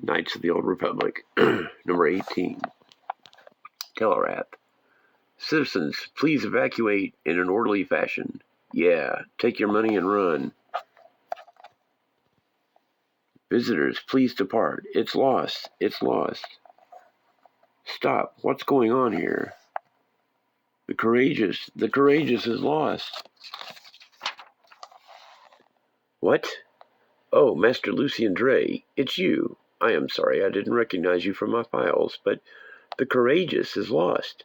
Knights of the Old Republic. Number 18. Telerath. Citizens, please evacuate in an orderly fashion. Yeah, take your money and run. Visitors, please depart. It's lost. It's lost. Stop. What's going on here? The courageous is lost. What? Oh, Master Lucian Dre, it's you. I am sorry I didn't recognize you from my files, but the Courageous is lost,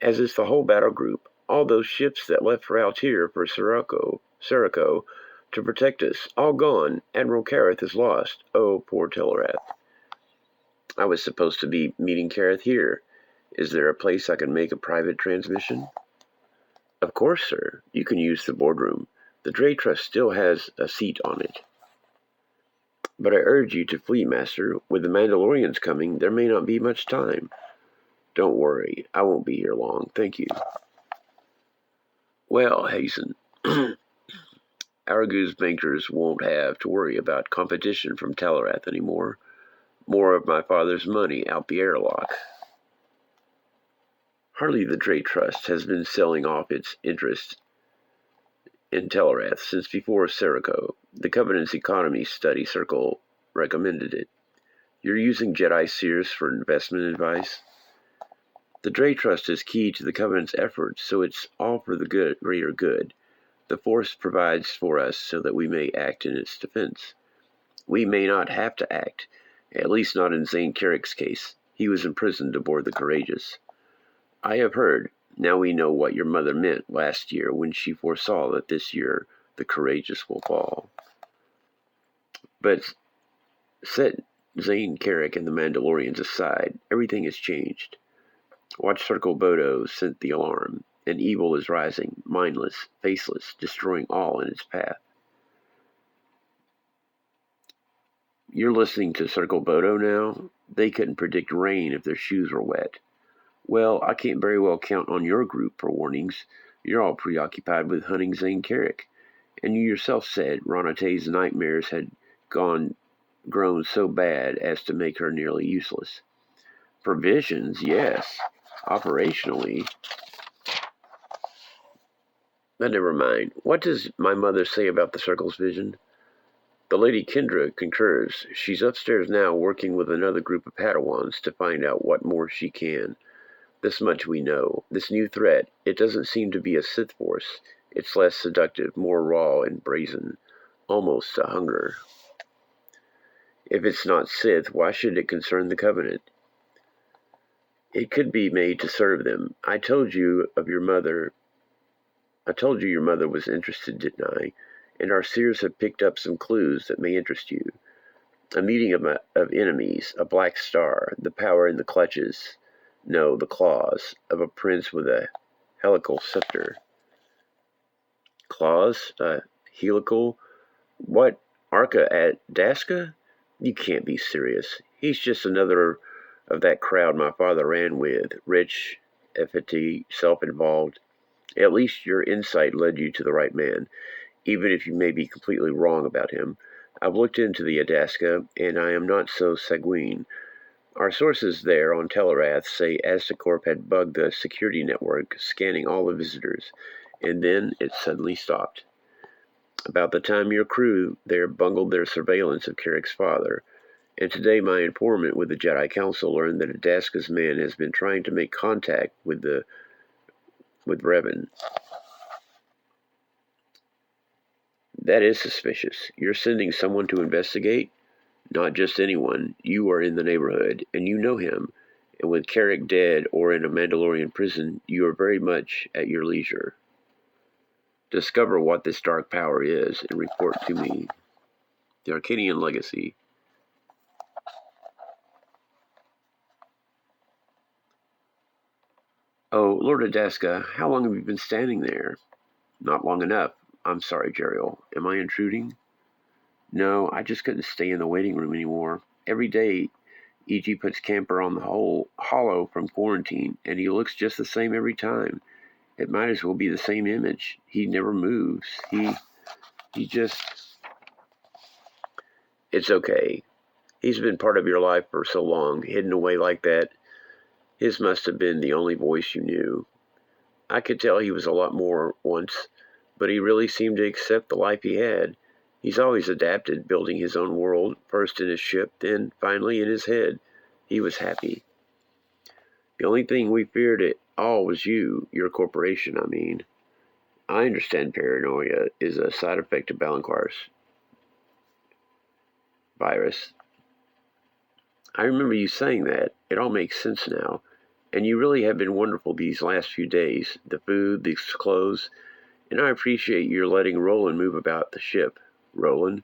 as is the whole battle group. All those ships that left for Altair for Seraco to protect us, all gone. Admiral Kareth is lost. Oh, poor Telerath. I was supposed to be meeting Kareth here. Is there a place I can make a private transmission? Of course, sir. You can use the boardroom. The Dre Trust still has a seat on it. But I urge you to flee, Master. With the Mandalorians coming, there may not be much time. Don't worry, I won't be here long, thank you. Well, Hazen, Aragu's bankers won't have to worry about competition from Telerath anymore. More of my father's money out the airlock. Hardly the Dre Trust has been selling off its interest in Telerath since before Seraco. The Covenant's economy study circle recommended it. You're using Jedi Seers for investment advice? The Dre Trust is key to the Covenant's efforts, so it's all for the greater good. The Force provides for us so that we may act in its defense. We may not have to act, at least not in Zane Carrick's case. He was imprisoned aboard the Courageous. I have heard. Now we know what your mother meant last year when she foresaw that this year the Courageous will fall. But set Zane Carrick and the Mandalorians aside, everything has changed. Watch Circle Bodo sent the alarm, and evil is rising, mindless, faceless, destroying all in its path. You're listening to Circle Bodo now? They couldn't predict rain if their shoes were wet. Well, I can't very well count on your group for warnings. You're all preoccupied with hunting Zane Carrick. And you yourself said Ronate's nightmares had grown so bad as to make her nearly useless. For visions, yes. Operationally. But never mind. What does my mother say about the Circle's vision? The Lady Kendra concurs. She's upstairs now working with another group of Padawans to find out what more she can. This much we know. This new threat, it doesn't seem to be a Sith force. It's less seductive, more raw and brazen. Almost a hunger. If it's not Sith, why should it concern the Covenant? It could be made to serve them. I told you your mother was interested, didn't I? And our seers have picked up some clues that may interest you. A meeting of enemies, a black star, the power in the clutches, no, the claws, of a prince with a helical scepter. Claws? Helical? What? Arca at Daska? You can't be serious. He's just another of that crowd my father ran with, rich, effete, self-involved. At least your insight led you to the right man, even if you may be completely wrong about him. I've looked into the Adaska, and I am not so sanguine. Our sources there on Telerath say Aztecorp had bugged the security network, scanning all the visitors, and then it suddenly stopped. About the time your crew there bungled their surveillance of Carrick's father, and today my informant with the Jedi Council learned that Adaska's man has been trying to make contact with Revan. That is suspicious. You're sending someone to investigate? Not just anyone. You are in the neighborhood, and you know him. And with Carrick dead or in a Mandalorian prison, you are very much at your leisure. Discover what this dark power is and report to me. The Arcadian Legacy. Oh, Lord Adaska, how long have you been standing there? Not long enough. I'm sorry, Jeriel. Am I intruding? No, I just couldn't stay in the waiting room anymore. Every day, E.G. puts Camper on the hollow from quarantine, and he looks just the same every time. It might as well be the same image. He never moves. He just... It's okay. He's been part of your life for so long, hidden away like that. His must have been the only voice you knew. I could tell he was a lot more once, but he really seemed to accept the life he had. He's always adapted, building his own world, first in his ship, then finally in his head. He was happy. The only thing we feared at all was you, your corporation, I mean. I understand paranoia is a side effect of Balanquar's virus. I remember you saying that. It all makes sense now. And you really have been wonderful these last few days. The food, the clothes, and I appreciate your letting Roland move about the ship. Roland?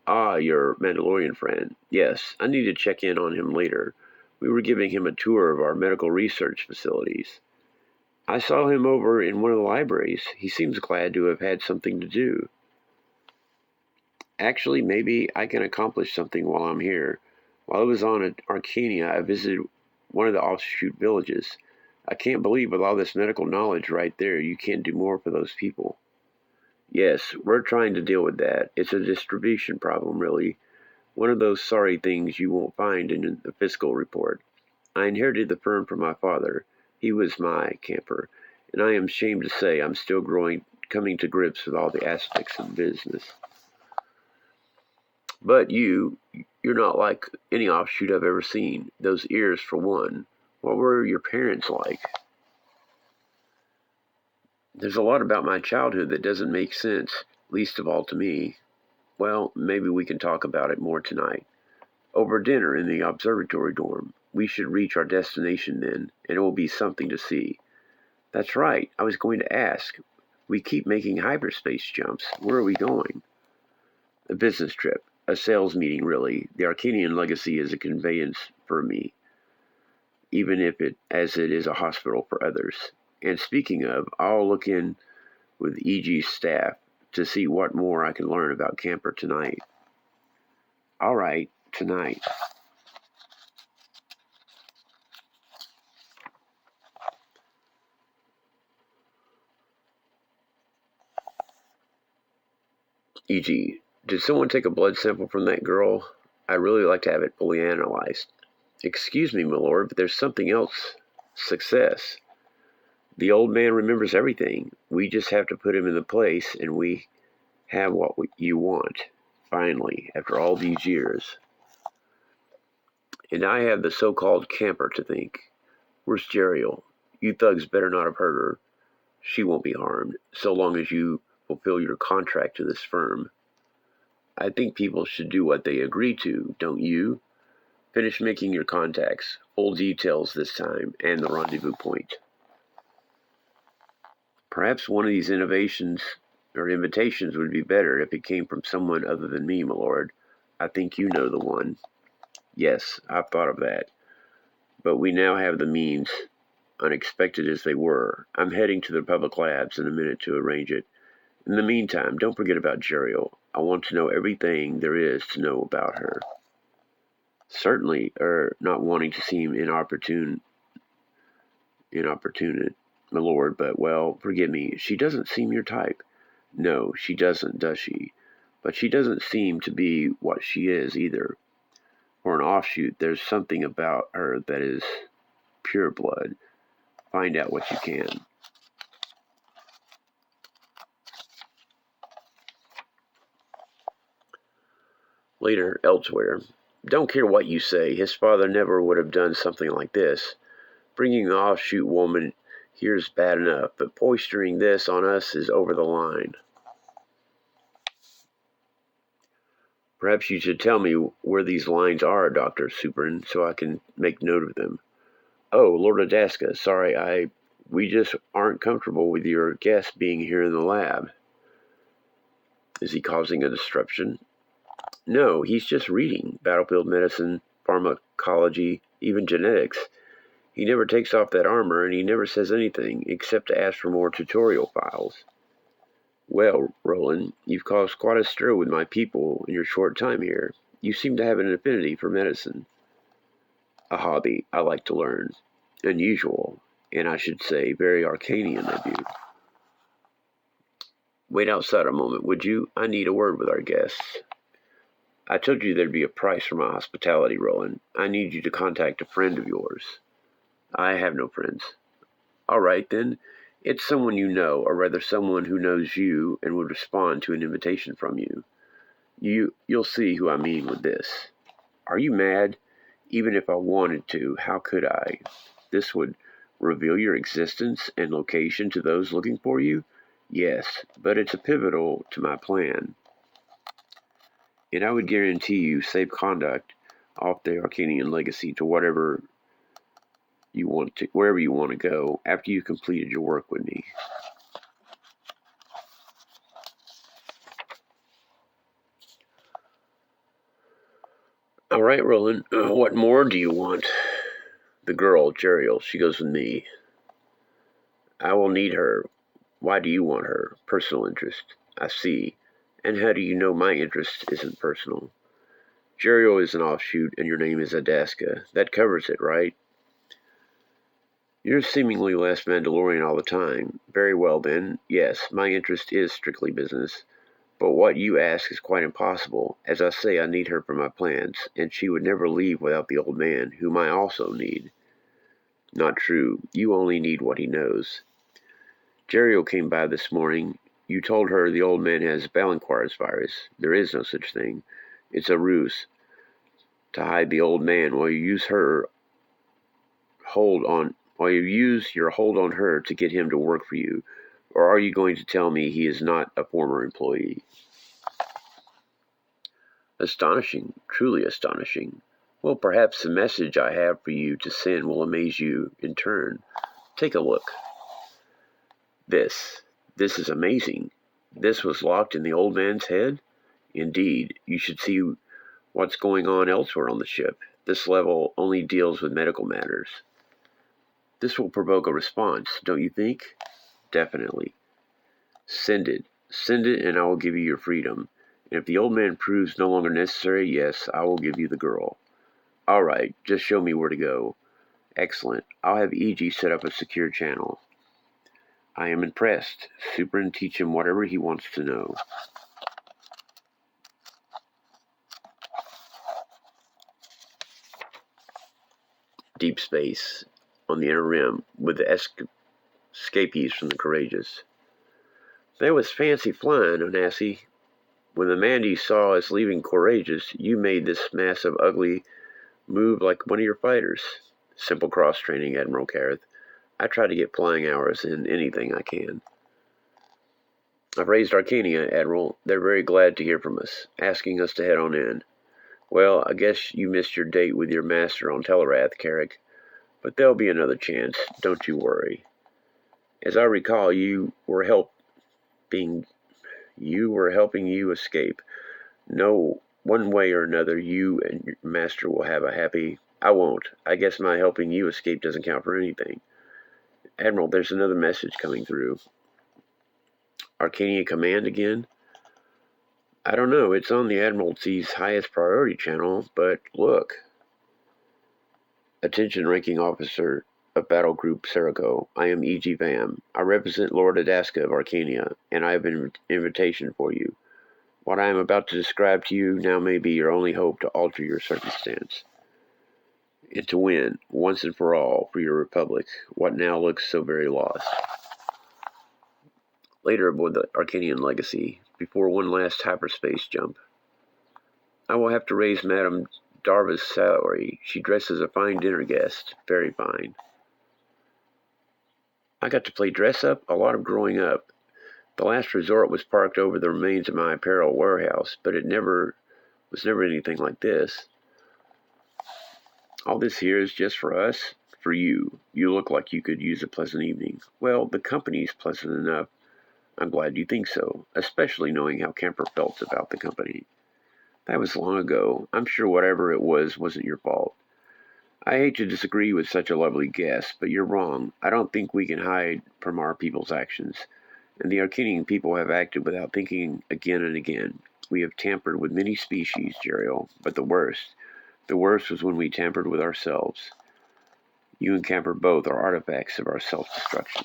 Ah, your Mandalorian friend. Yes, I need to check in on him later. We were giving him a tour of our medical research facilities. I saw him over in one of the libraries. He seems glad to have had something to do. Actually, maybe I can accomplish something while I'm here. While I was on Arcania, I visited one of the offshoot villages. I can't believe with all this medical knowledge right there, you can't do more for those people. Yes, we're trying to deal with that. It's a distribution problem, really. One of those sorry things you won't find in the fiscal report. I inherited the firm from my father. He was my camper, and I am ashamed to say I'm still coming to grips with all the aspects of the business. But you're not like any offshoot I've ever seen. Those ears, for one. What were your parents like? There's a lot about my childhood that doesn't make sense, least of all to me. Well, maybe we can talk about it more tonight. Over dinner in the observatory dorm. We should reach our destination then, and it will be something to see. That's right, I was going to ask. We keep making hyperspace jumps. Where are we going? A business trip. A sales meeting, really. The Arcanian legacy is a conveyance for me, even if it is a hospital for others. And speaking of, I'll look in with EG's staff to see what more I can learn about Camper tonight. All right, tonight. EG, did someone take a blood sample from that girl? I'd really like to have it fully analyzed. Excuse me, my lord, but there's something else. Success. The old man remembers everything. We just have to put him in the place, and we have what you want. Finally, after all these years. And I have the so-called camper to think. Where's Jeriel? You thugs better not have hurt her. She won't be harmed, so long as you fulfill your contract to this firm. I think people should do what they agree to, don't you? Finish making your contacts. Full details this time, and the rendezvous point. Perhaps one of these innovations or invitations would be better if it came from someone other than me, my lord. I think you know the one. Yes, I've thought of that. But we now have the means, unexpected as they were. I'm heading to the public labs in a minute to arrange it. In the meantime, don't forget about Jeriel. I want to know everything there is to know about her. Certainly, not wanting to seem inopportune, my lord, but, well, forgive me, she doesn't seem your type. No, she doesn't, does she? But she doesn't seem to be what she is, either. For an offshoot, there's something about her that is pure blood. Find out what you can. Later, elsewhere. Don't care what you say. His father never would have done something like this. Bringing the offshoot woman here's bad enough, but foisting this on us is over the line. Perhaps you should tell me where these lines are, Dr. Suprin, so I can make note of them. Oh, Lord Adaska, sorry, we just aren't comfortable with your guest being here in the lab. Is he causing a disruption? No, he's just reading. Battlefield medicine, pharmacology, even genetics. He never takes off that armor, and he never says anything, except to ask for more tutorial files. Well, Roland, you've caused quite a stir with my people in your short time here. You seem to have an affinity for medicine. A hobby I like to learn. Unusual, and I should say very Arcanian of you. Wait outside a moment, would you? I need a word with our guests. I told you there'd be a price for my hospitality, Roland. I need you to contact a friend of yours. I have no friends. All right, then. It's someone you know, or rather someone who knows you and would respond to an invitation from you. You'll see who I mean with this. Are you mad? Even if I wanted to, how could I? This would reveal your existence and location to those looking for you? Yes, but it's a pivotal to my plan, and I would guarantee you safe conduct off the Arcanian legacy to wherever you want to go after you completed your work with me. All right, Roland, what more do you want? The girl, Jeriel, she goes with me. I will need her. Why do you want her? Personal interest. I see. And how do you know my interest isn't personal? Jeriel is an offshoot, and your name is Adaska. That covers it, right? You're seemingly less Mandalorian all the time. Very well, then. Yes, my interest is strictly business. But what you ask is quite impossible. As I say, I need her for my plans, and she would never leave without the old man, whom I also need. Not true. You only need what he knows. Jeriel came by this morning. You told her the old man has Balanquar's virus. There is no such thing. It's a ruse to hide the old man while you use your hold on her to get him to work for you. Or are you going to tell me he is not a former employee? Astonishing, truly astonishing. Well, perhaps the message I have for you to send will amaze you in turn. Take a look. This is amazing. This was locked in the old man's head? Indeed, you should see what's going on elsewhere on the ship. This level only deals with medical matters. This will provoke a response, don't you think? Definitely. Send it. Send it, and I will give you your freedom. And if the old man proves no longer necessary, yes, I will give you the girl. All right, just show me where to go. Excellent. I'll have E.G. set up a secure channel. I am impressed. Super and teach him whatever he wants to know. Deep space, on the inner rim, with the escapees from the Courageous. That was fancy flying, Onasi. When the Mandy saw us leaving Courageous, you made this massive, ugly move like one of your fighters. Simple cross-training, Admiral Kareth. I try to get flying hours in anything I can. I've raised Arcania, Admiral. They're very glad to hear from us, asking us to head on in. Well, I guess you missed your date with your master on Telarath, Carrick. But there'll be another chance, don't you worry. As I recall, you were helping you escape. No, one way or another, you and your master will have a happy... I won't. I guess my helping you escape doesn't count for anything. Admiral, there's another message coming through. Arcania Command again? I don't know. It's on the Admiralty's highest priority channel, but look. Attention, ranking officer of Battle Group Serico. I am E.G. Vam. I represent Lord Adaska of Arcania, and I have an invitation for you. What I am about to describe to you now may be your only hope to alter your circumstance, and to win, once and for all, for your republic, what now looks so very lost. Later aboard the Arcanian Legacy, before one last hyperspace jump, I will have to raise Madame Darva's salary. She dresses a fine dinner guest, very fine. I got to play dress-up a lot of growing up. The last resort was parked over the remains of my apparel warehouse, but it was never anything like this. All this here is just for us, for you. You look like you could use a pleasant evening. Well, the company's pleasant enough. I'm glad you think so, especially knowing how Kemper felt about the company. That was long ago. I'm sure whatever it was wasn't your fault. I hate to disagree with such a lovely guest, but you're wrong. I don't think we can hide from our people's actions. And the Arcanian people have acted without thinking again and again. We have tampered with many species, Jeriel, but the worst was when we tampered with ourselves. You and Camper both are artifacts of our self-destruction.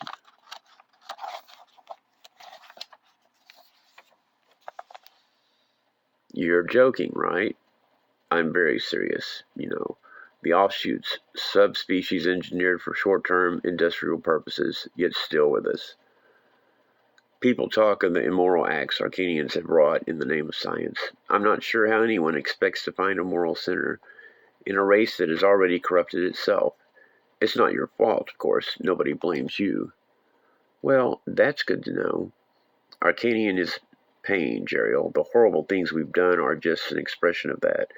You're joking, right? I'm very serious. The offshoots, subspecies engineered for short-term industrial purposes, yet still with us. People talk of the immoral acts Arcanians have wrought in the name of science. I'm not sure how anyone expects to find a moral center in a race that has already corrupted itself. It's not your fault, of course. Nobody blames you. Well, that's good to know. Arcanian is pain, Jeriel. The horrible things we've done are just an expression of that.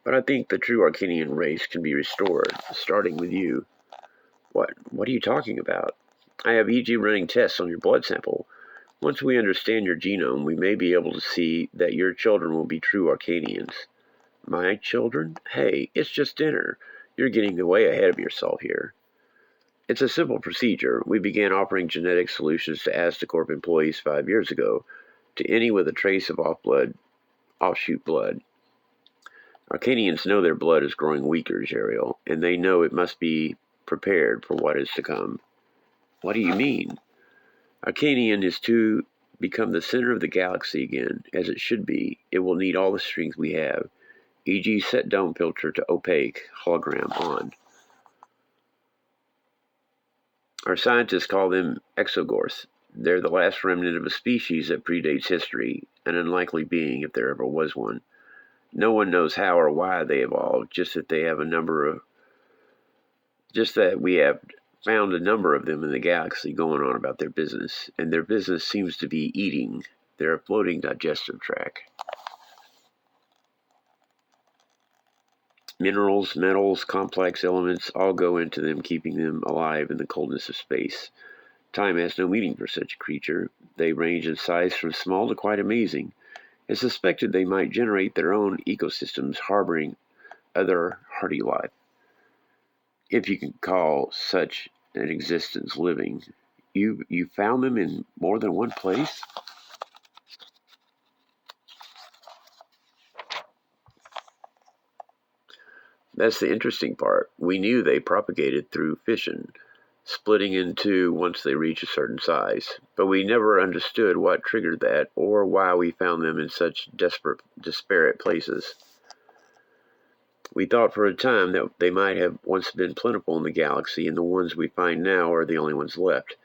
But I think the true Arcanian race can be restored, starting with you. What are you talking about? I have EG running tests on your blood sample. Once we understand your genome, we may be able to see that your children will be true Arcanians. My children? Hey, it's just dinner. You're getting way ahead of yourself here. It's a simple procedure. We began offering genetic solutions to Astacorp employees 5 years ago, to any with a trace of offshoot blood. Arcanians know their blood is growing weaker, Jeriel, and they know it must be prepared for what is to come. What do you mean? Arcanian is to become the center of the galaxy again, as it should be. It will need all the strength we have, e.g. set dome filter to opaque, hologram on. Our scientists call them exogorths. They're the last remnant of a species that predates history, an unlikely being if there ever was one. No one knows how or why they evolved, just that we have found a number of them in the galaxy going on about their business, and their business seems to be eating. They're a floating digestive tract. Minerals, metals, complex elements all go into them, keeping them alive in the coldness of space. Time has no meaning for such a creature. They range in size from small to quite amazing. It's suspected they might generate their own ecosystems harboring other hardy life, if you can call such an existence living. You found them in more than one place? That's the interesting part. We knew they propagated through fission, splitting in two once they reach a certain size, but we never understood what triggered that or why we found them in such disparate places. We thought for a time that they might have once been plentiful in the galaxy, and the ones we find now are the only ones left.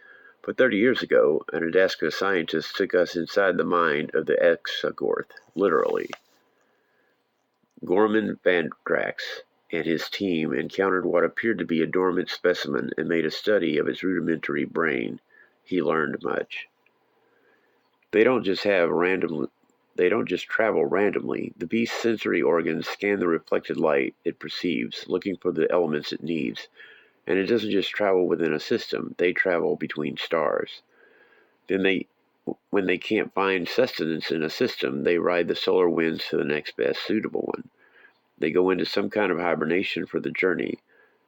But 30 years ago, an Adaska scientist took us inside the mind of the Exogorth, literally. Gorman Vandrax and his team encountered what appeared to be a dormant specimen and made a study of its rudimentary brain. He learned much. They don't just travel randomly. The beast's sensory organs scan the reflected light it perceives, looking for the elements it needs. And it doesn't just travel within a system, they travel between stars. Then when they can't find sustenance in a system, they ride the solar winds to the next best suitable one. They go into some kind of hibernation for the journey.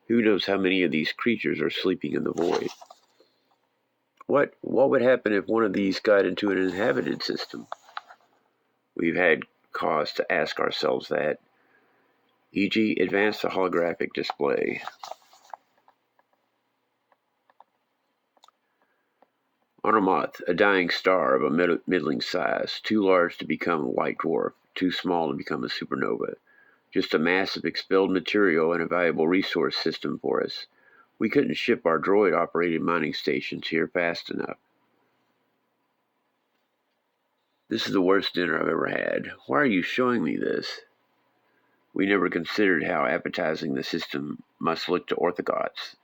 Who knows how many of these creatures are sleeping in the void? What would happen if one of these got into an inhabited system? We've had cause to ask ourselves that. E.g., advance the holographic display. Arnomoth, a dying star of a middling size, too large to become a white dwarf, too small to become a supernova. Just a mass of expelled material and a valuable resource system for us. We couldn't ship our droid-operated mining stations here fast enough. This is the worst dinner I've ever had. Why are you showing me this? We never considered how appetizing the system must look to orthogoths.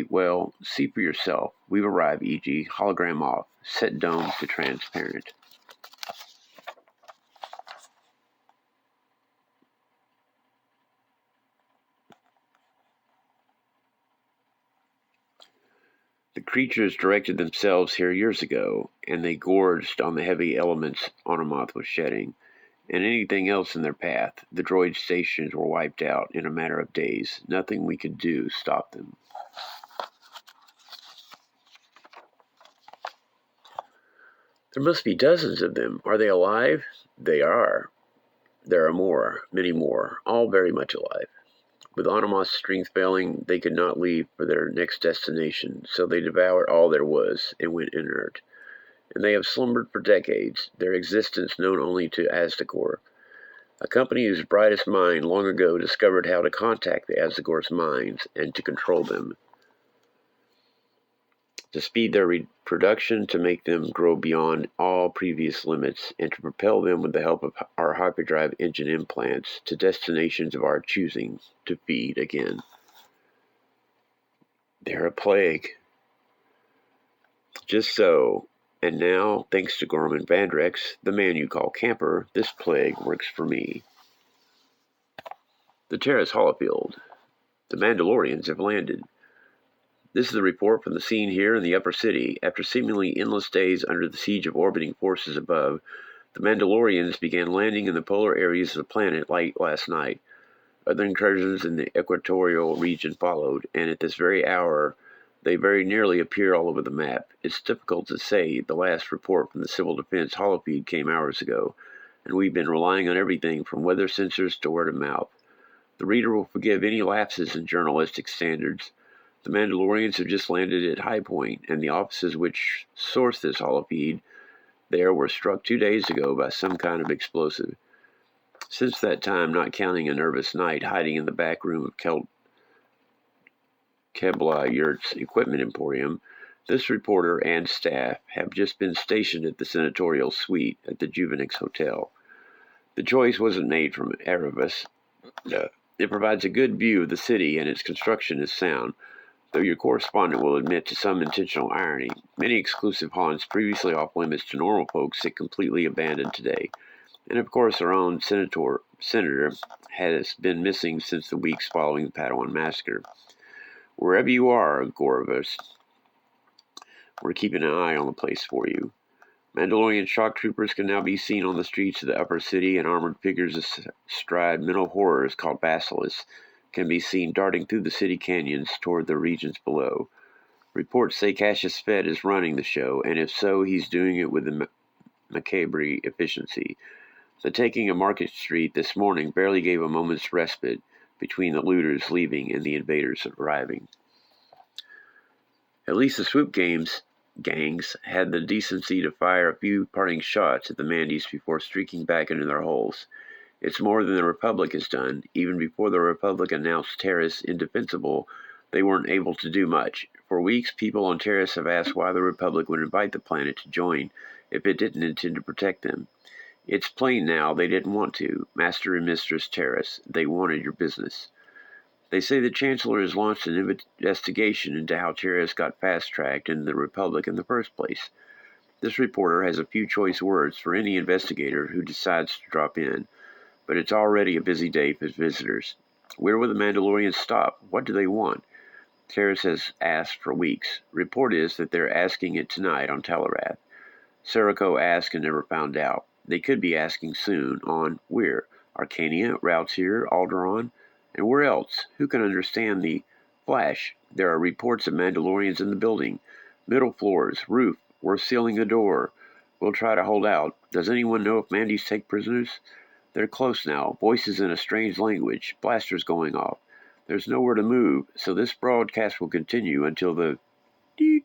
Well, see for yourself. We've arrived, e.g., hologram off, set domes to transparent. The creatures directed themselves here years ago, and they gorged on the heavy elements Arnomoth was shedding, and anything else in their path. The droid stations were wiped out in a matter of days. Nothing we could do stopped them. There must be dozens of them. Are they alive? They are. There are more, many more, all very much alive. With Arnomoth's strength failing, they could not leave for their next destination, so they devoured all there was and went inert. and they have slumbered for decades, their existence known only to Aztecor, a company whose brightest mind long ago discovered how to contact the Aztecor's minds and to control them, to speed their reproduction, to make them grow beyond all previous limits, and to propel them with the help of our hyperdrive engine implants to destinations of our choosing to feed again. They're a plague. Just so. And now, thanks to Gorman Vandrex, the man you call Camper, this plague works for me. The Terrace Holofield. The Mandalorians have landed. This is a report from the scene here in the Upper City. After seemingly endless days under the siege of orbiting forces above, the Mandalorians began landing in the polar areas of the planet late last night. Other incursions in the equatorial region followed, and at this very hour, they very nearly appear all over the map. It's difficult to say. The last report from the Civil Defense Holofeed came hours ago, and we've been relying on everything from weather sensors to word of mouth. The reader will forgive any lapses in journalistic standards. The Mandalorians have just landed at High Point, and the offices which source this holofeed there were struck 2 days ago by some kind of explosive. Since that time, not counting a nervous Knight hiding in the back room of Kebla Yurt's equipment emporium, this reporter and staff have just been stationed at the senatorial suite at the Juvenix Hotel. The choice wasn't made from Erebus. It provides a good view of the city, and its construction is sound, though your correspondent will admit to some intentional irony. Many exclusive haunts previously off limits to normal folks sit completely abandoned today. And of course our own senator has been missing since the weeks following the Padawan massacre. Wherever you are, Gorovus, we're keeping an eye on the place for you. Mandalorian shock troopers can now be seen on the streets of the Upper City, and armored figures astride mental horrors called basilisks can be seen darting through the city canyons toward the regions below. Reports say Cassius Fed is running the show, and if so, he's doing it with a macabre efficiency. The taking of Market Street this morning barely gave a moment's respite between the looters leaving and the invaders arriving. At least the swoop gangs had the decency to fire a few parting shots at the Mandies before streaking back into their holes. It's more than the Republic has done. Even before the Republic announced Terrace indefensible, they weren't able to do much. For weeks, people on Terrace have asked why the Republic would invite the planet to join if it didn't intend to protect them. It's plain now they didn't want to. Master and Mistress Terrace, they wanted your business. They say the Chancellor has launched an investigation into how Terrace got fast-tracked into the Republic in the first place. This reporter has a few choice words for any investigator who decides to drop in, but it's already a busy day for visitors. Where will the Mandalorians stop? What do they want? Terrace has asked for weeks. Report is that they're asking it tonight on Talarath. Serrico asked and never found out. They could be asking soon on where? Arcania, routes here, Alderaan, and where else? Who can understand the flash? There are reports of Mandalorians in the building. Middle floors, roof. We're sealing the door. We'll try to hold out. Does anyone know if Mandies take prisoners? They're close now. Voices in a strange language. Blasters going off. There's nowhere to move, so this broadcast will continue until the deet